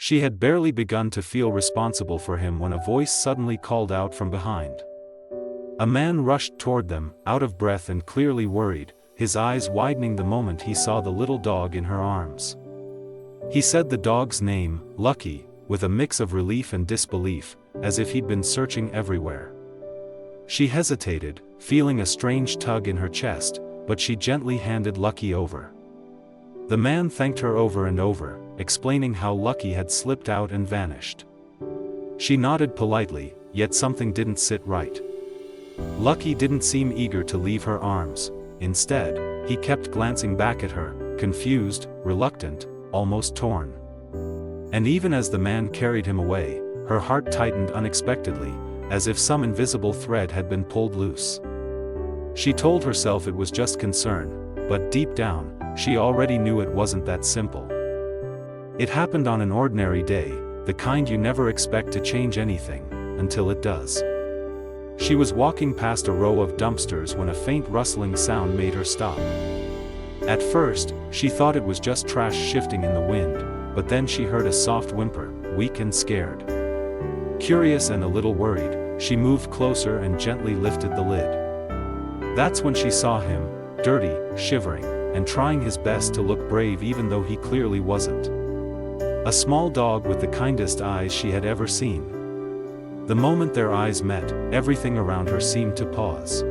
She had barely begun to feel responsible for him when a voice suddenly called out from behind. A man rushed toward them, out of breath and clearly worried, his eyes widening the moment he saw the little dog in her arms. He said the dog's name, Lucky, with a mix of relief and disbelief, as if he'd been searching everywhere. She hesitated, feeling a strange tug in her chest, but she gently handed Lucky over. The man thanked her over and over, explaining how Lucky had slipped out and vanished. She nodded politely, yet something didn't sit right. Lucky didn't seem eager to leave her arms. Instead, he kept glancing back at her, confused, reluctant, almost torn. And even as the man carried him away, her heart tightened unexpectedly, as if some invisible thread had been pulled loose. She told herself it was just concern, but deep down, she already knew it wasn't that simple. It happened on an ordinary day, the kind you never expect to change anything, until it does. She was walking past a row of dumpsters when a faint rustling sound made her stop. At first, she thought it was just trash shifting in the wind, but then she heard a soft whimper, weak and scared. Curious and a little worried, she moved closer and gently lifted the lid. That's when she saw him, dirty, shivering, and trying his best to look brave even though he clearly wasn't. A small dog with the kindest eyes she had ever seen. The moment their eyes met, everything around her seemed to pause.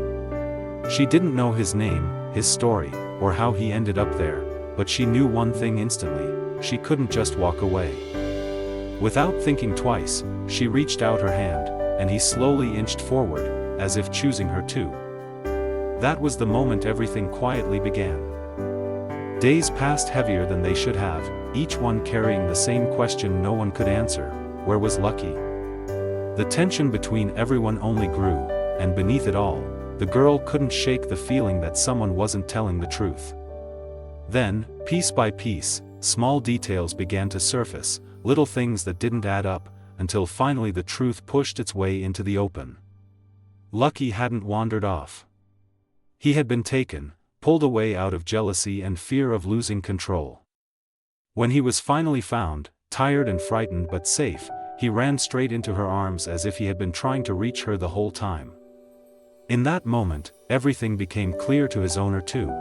She didn't know his name, his story, or how he ended up there, but she knew one thing instantly: she couldn't just walk away. Without thinking twice, she reached out her hand, and he slowly inched forward, as if choosing her too. That was the moment everything quietly began. Days passed heavier than they should have, each one carrying the same question no one could answer: where was Lucky? The tension between everyone only grew, and beneath it all, the girl couldn't shake the feeling that someone wasn't telling the truth. Then, piece by piece, small details began to surface, little things that didn't add up, until finally the truth pushed its way into the open. Lucky hadn't wandered off. He had been taken, pulled away out of jealousy and fear of losing control. When he was finally found, tired and frightened but safe, he ran straight into her arms as if he had been trying to reach her the whole time. In that moment, everything became clear to his owner too.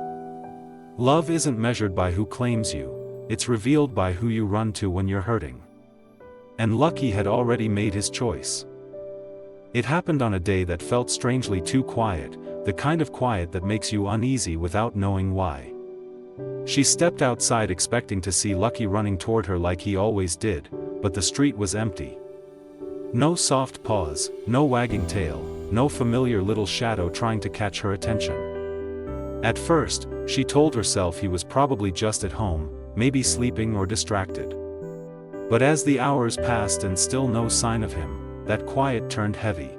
Love isn't measured by who claims you, it's revealed by who you run to when you're hurting. And Lucky had already made his choice. It happened on a day that felt strangely too quiet, the kind of quiet that makes you uneasy without knowing why. She stepped outside expecting to see Lucky running toward her like he always did, but the street was empty. No soft paws, no wagging tail, no familiar little shadow trying to catch her attention. At first, she told herself he was probably just at home, maybe sleeping or distracted. But as the hours passed and still no sign of him, that quiet turned heavy.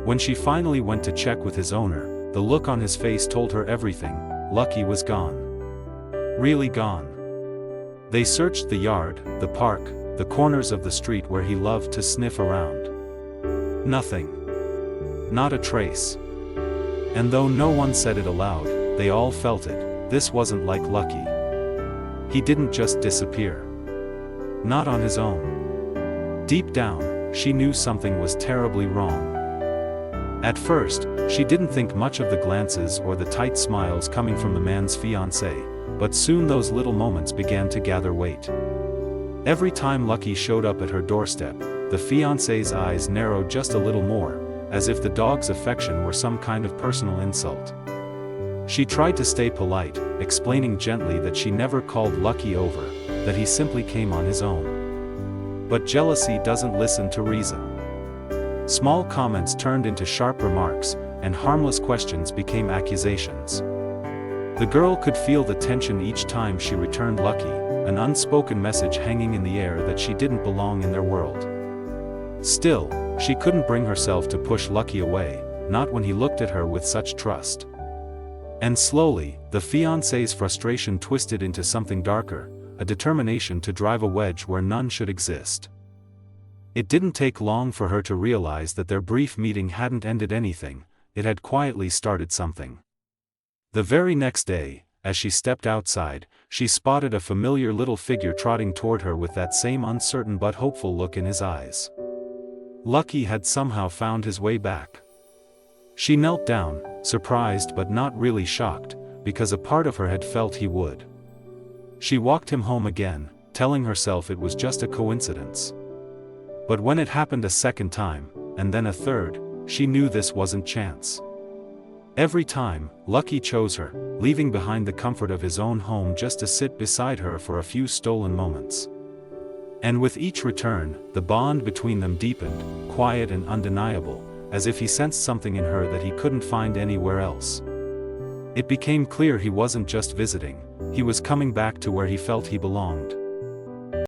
When she finally went to check with his owner, the look on his face told her everything: Lucky was gone. Really gone. They searched the yard, the park, the corners of the street where he loved to sniff around. Nothing. Not a trace. And though no one said it aloud, they all felt it: this wasn't like Lucky. He didn't just disappear. Not on his own. Deep down, she knew something was terribly wrong. At first, she didn't think much of the glances or the tight smiles coming from the man's fiancée, but soon those little moments began to gather weight. Every time Lucky showed up at her doorstep, the fiancé's eyes narrowed just a little more, as if the dog's affection were some kind of personal insult. She tried to stay polite, explaining gently that she never called Lucky over, that he simply came on his own. But jealousy doesn't listen to reason. Small comments turned into sharp remarks, and harmless questions became accusations. The girl could feel the tension each time she returned Lucky, an unspoken message hanging in the air that she didn't belong in their world. Still, she couldn't bring herself to push Lucky away, not when he looked at her with such trust. And slowly, the fiancé's frustration twisted into something darker, a determination to drive a wedge where none should exist. It didn't take long for her to realize that their brief meeting hadn't ended anything, it had quietly started something. The very next day, as she stepped outside, she spotted a familiar little figure trotting toward her with that same uncertain but hopeful look in his eyes. Lucky had somehow found his way back. She knelt down, surprised but not really shocked, because a part of her had felt he would. She walked him home again, telling herself it was just a coincidence. But when it happened a second time, and then a third, she knew this wasn't chance. Every time, Lucky chose her, leaving behind the comfort of his own home just to sit beside her for a few stolen moments. And with each return, the bond between them deepened, quiet and undeniable, as if he sensed something in her that he couldn't find anywhere else. It became clear he wasn't just visiting, he was coming back to where he felt he belonged.